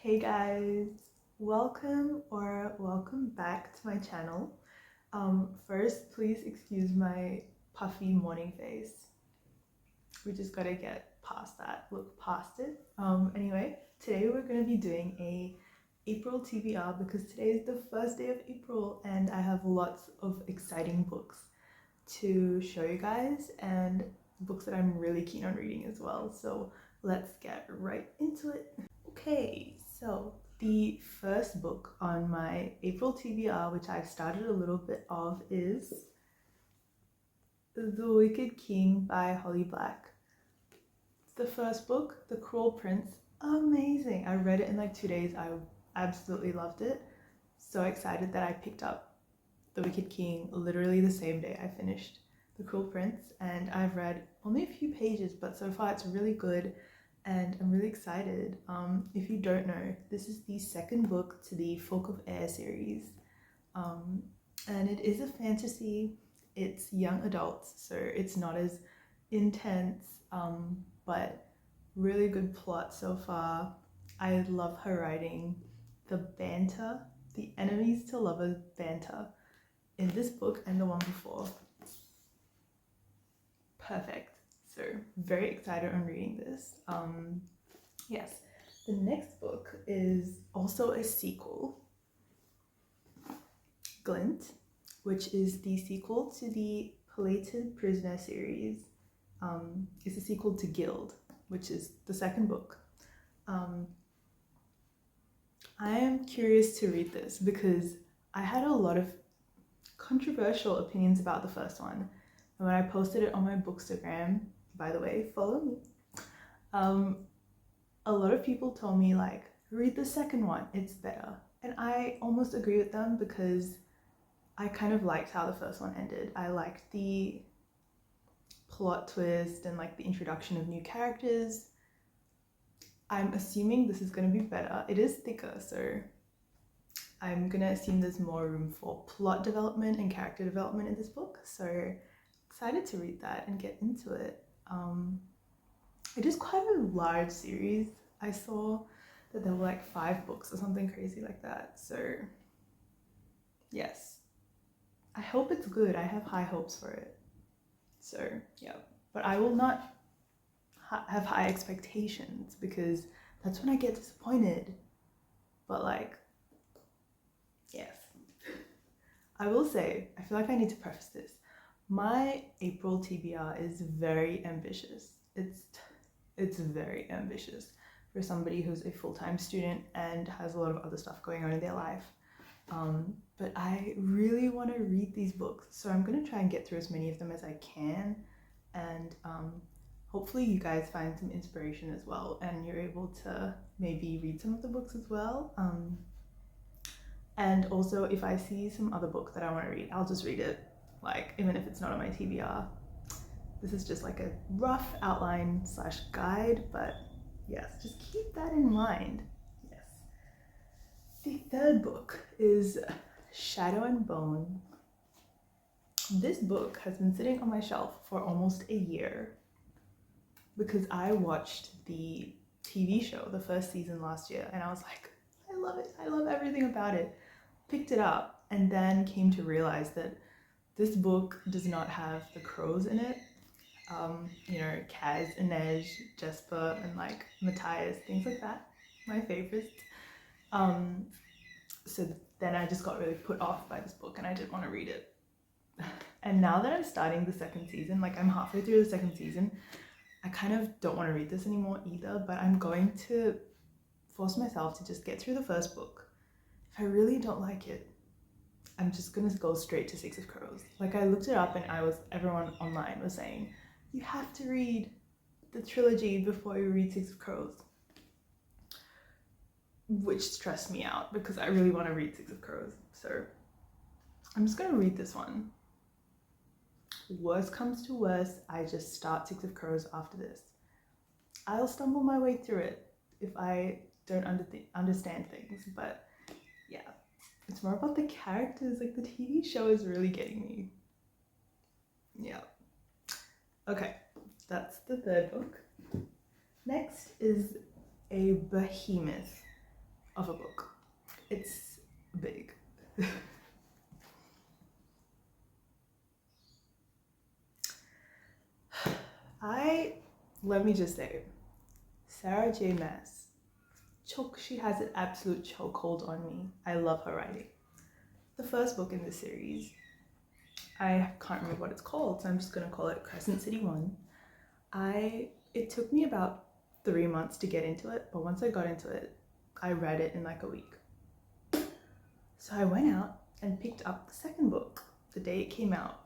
Hey guys, welcome back to my channel. First, please excuse my puffy morning face. We just gotta get past that, look past it. Anyway, today we're gonna be doing a April TBR because today is the first day of April and I have lots of exciting books to show you guys and books that I'm really keen on reading as well. So let's get right into it. Okay, so the first book on my April TBR, which I've started a little bit of, is The Wicked King by Holly Black. The first book, The Cruel Prince, amazing. I read it in like 2 days. I absolutely loved it. So excited that I picked up The Wicked King literally the same day I finished The Cruel Prince, and I've read only a few pages, but so far it's really good. And I'm really excited. If you don't know, this is the second book to the Folk of Air series. And it is a fantasy. It's young adults, so it's not as intense, but really good plot so far. I love her writing. The banter, the enemies to lovers banter in this book and the one before. Perfect. So very excited on reading this. Yes, the next book is also a sequel, Glint, which is the sequel to the Palated Prisoner series. It's a sequel to Guild, which is the second book. I am curious to read this because I had a lot of controversial opinions about the first one. And when I posted it on my Bookstagram, by the way, follow me. A lot of people told me like, read the second one, it's better. And I almost agree with them because I kind of liked how the first one ended. I liked the plot twist and like the introduction of new characters. I'm assuming this is going to be better. It is thicker, so I'm going to assume there's more room for plot development and character development in this book. So excited to read that and get into it. It is quite a large series. I saw that there were like 5 books or something crazy like that. So yes, I hope it's good. I have high hopes for it. So yeah, but I will not have high expectations because that's when I get disappointed. But like, yes, I will say, I feel like I need to preface this. My April TBR is very ambitious. It's very ambitious for somebody who's a full-time student and has a lot of other stuff going on in their life. But I really want to read these books, so I'm going to try and get through as many of them as I can, and hopefully you guys find some inspiration as well and you're able to maybe read some of the books as well. And also if I see some other book that I want to read, I'll just read it, like even if it's not on my TBR. This is just like a rough outline slash guide, but yes, just keep that in mind. Yes. The third book is Shadow and Bone. This book has been sitting on my shelf for almost a year because I watched the TV show, the first season last year, and I was like, I love it. I love everything about it. Picked it up and then came to realize that this book does not have the crows in it. You know, Kaz, Inej, Jesper, and like Matthias, things like that, my favorites. So then I just got really put off by this book and I didn't want to read it. And now that I'm starting the second season, like I'm halfway through the second season, I kind of don't want to read this anymore either, but I'm going to force myself to just get through the first book. If I really don't like it, I'm just gonna go straight to Six of Crows. Like I looked it up and everyone online was saying, you have to read the trilogy before you read Six of Crows. Which stressed me out because I really want to read Six of Crows. So I'm just gonna read this one. Worst comes to worst, I just start Six of Crows after this. I'll stumble my way through it if I don't understand things, but yeah. It's more about the characters, like the TV show is really getting me. Yeah. Okay, that's the third book. Next is a behemoth. of a book. It's big. Let me just say, Sarah J. Maas, she has an absolute chokehold on me. I love her writing. The first book in this series, I can't remember what it's called, so I'm just gonna call it Crescent City 1. It took me about 3 months to get into it, but once I got into it, I read it in like a week. So I went out and picked up the second book the day it came out.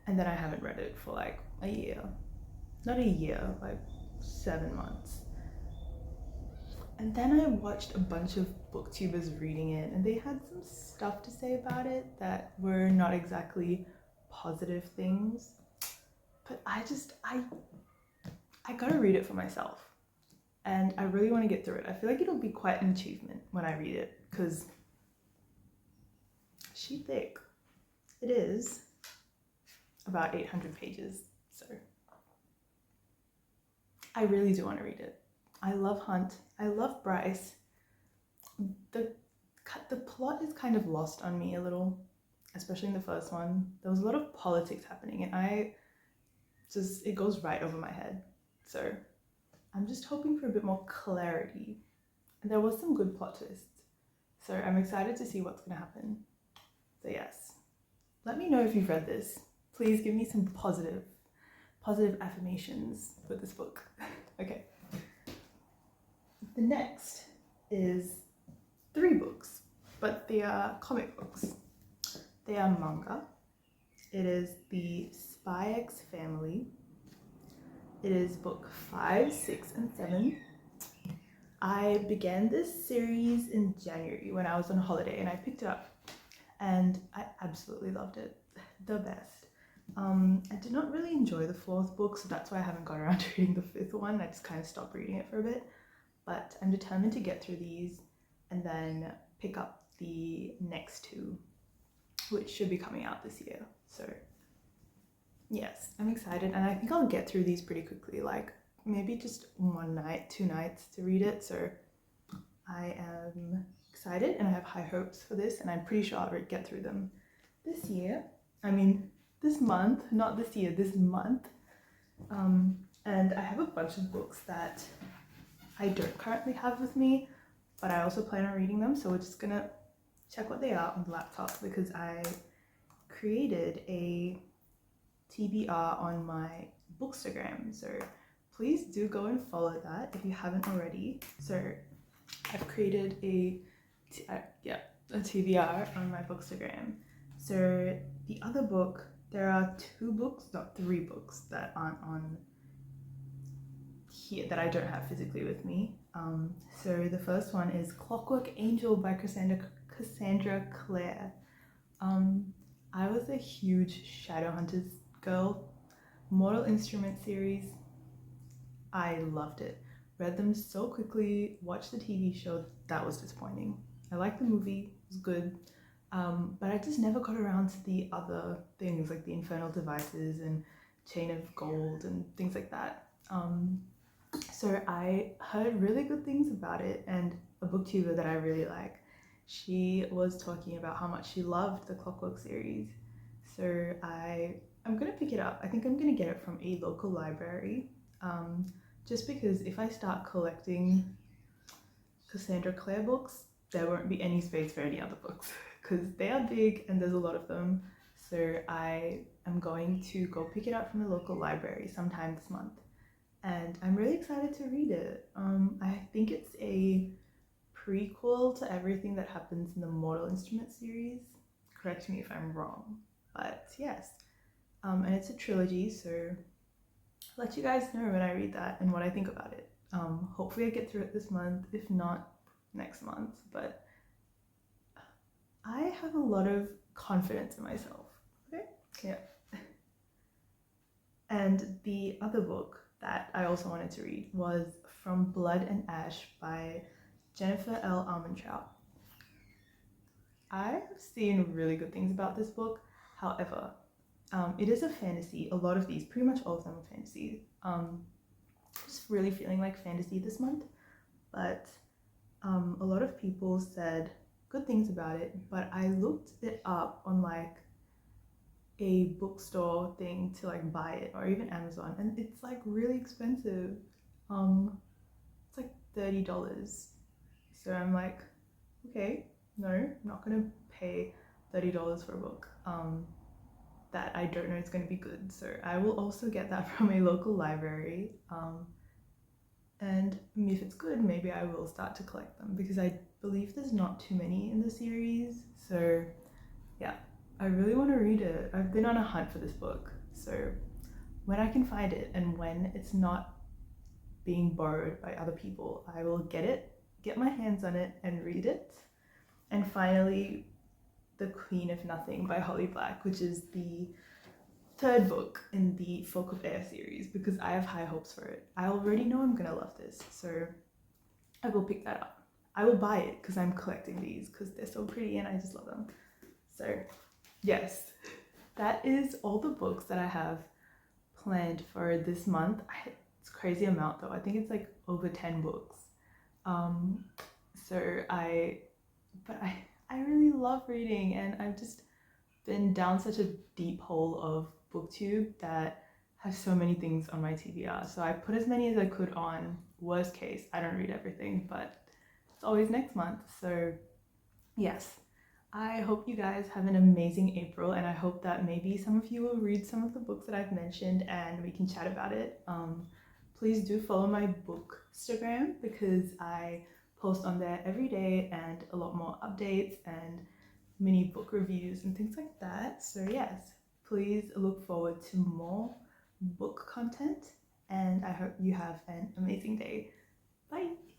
And then I haven't read it for like a year. Not a year, like 7 months. And then I watched a bunch of booktubers reading it, and they had some stuff to say about it that were not exactly positive things. But I gotta read it for myself. And I really want to get through it. I feel like it'll be quite an achievement when I read it, because she's thick. It is about 800 pages, so I really do want to read it. I love Hunt. I love Bryce. The plot is kind of lost on me a little, especially in the first one. There was a lot of politics happening, and it goes right over my head. So I'm just hoping for a bit more clarity. And there was some good plot twists. So I'm excited to see what's going to happen. So yes, let me know if you've read this. Please give me some positive affirmations for this book. Okay. The next is 3 books, but they are comic books. They are manga. It is the Spy X Family. It is book 5, 6, and 7. I began this series in January when I was on holiday, and I picked it up and I absolutely loved it. The best. I did not really enjoy the 4th book, so that's why I haven't got around to reading the 5th one. I just kind of stopped reading it for a bit, but I'm determined to get through these and then pick up the next 2, which should be coming out this year. So yes, I'm excited, and I think I'll get through these pretty quickly, like maybe just 1 night, 2 nights to read it. So I am excited and I have high hopes for this, and I'm pretty sure I'll get through them this year. I mean, this month, not this year, this month. And I have a bunch of books that I don't currently have with me, but I also plan on reading them. So we're just gonna check what they are on the laptop, because I created a TBR on my Bookstagram. So please do go and follow that if you haven't already. So I've created a TBR on my Bookstagram. So the other book, there are 2 books, not 3 books that aren't on here that I don't have physically with me. So the first one is Clockwork Angel by Cassandra Clare. I was a huge Shadowhunters girl. Mortal Instruments series, I loved it. Read them so quickly, watched the TV show, that was disappointing. I liked the movie, it was good. But I just never got around to the other things like the Infernal Devices and Chain of Gold and things like that. So I heard really good things about it, and a booktuber that I really like, she was talking about how much she loved the Clockwork series. So I'm gonna pick it up. I think I'm gonna get it from a local library, just because if I start collecting Cassandra Clare books, there won't be any space for any other books, because they are big and there's a lot of them. So I am going to go pick it up from a local library sometime this month, and I'm really excited to read it. I think it's a prequel to everything that happens in the Mortal Instruments series. Correct me if I'm wrong, but yes. And it's a trilogy, so I'll let you guys know when I read that and what I think about it. Hopefully I get through it this month, if not next month, but I have a lot of confidence in myself, okay? Yeah. And the other book that I also wanted to read was From Blood and Ash by Jennifer L. Armentrout. I've seen really good things about this book. However, it is a fantasy. A lot of these, pretty much all of them are fantasy. Just really feeling like fantasy this month, but A lot of people said good things about it, but I looked it up on like a bookstore thing to like buy it, or even Amazon, and it's like really expensive. It's like $30. So I'm like, okay, no, I'm not gonna pay $30 for a book that I don't know is gonna be good. So I will also get that from a local library. And if it's good, maybe I will start to collect them, because I believe there's not too many in the series. So yeah, I really want to read it. I've been on a hunt for this book, so when I can find it and when it's not being borrowed by other people, I will get it, get my hands on it and read it. And finally, The Queen of Nothing by Holly Black, which is the third book in the Folk of Air series, because I have high hopes for it. I already know I'm gonna love this, so I will pick that up. I will buy it because I'm collecting these because they're so pretty and I just love them. So yes, that is all the books that I have planned for this month. It's a crazy amount though. I think it's like over 10 books. So I really love reading, and I've just been down such a deep hole of booktube that has so many things on my TBR. So I put as many as I could on. Worst case, I don't read everything, but it's always next month. So yes, I hope you guys have an amazing April, and I hope that maybe some of you will read some of the books that I've mentioned and we can chat about it. Please do follow my Bookstagram, because I post on there every day and a lot more updates and mini book reviews and things like that. So yes, please look forward to more book content, and I hope you have an amazing day. Bye!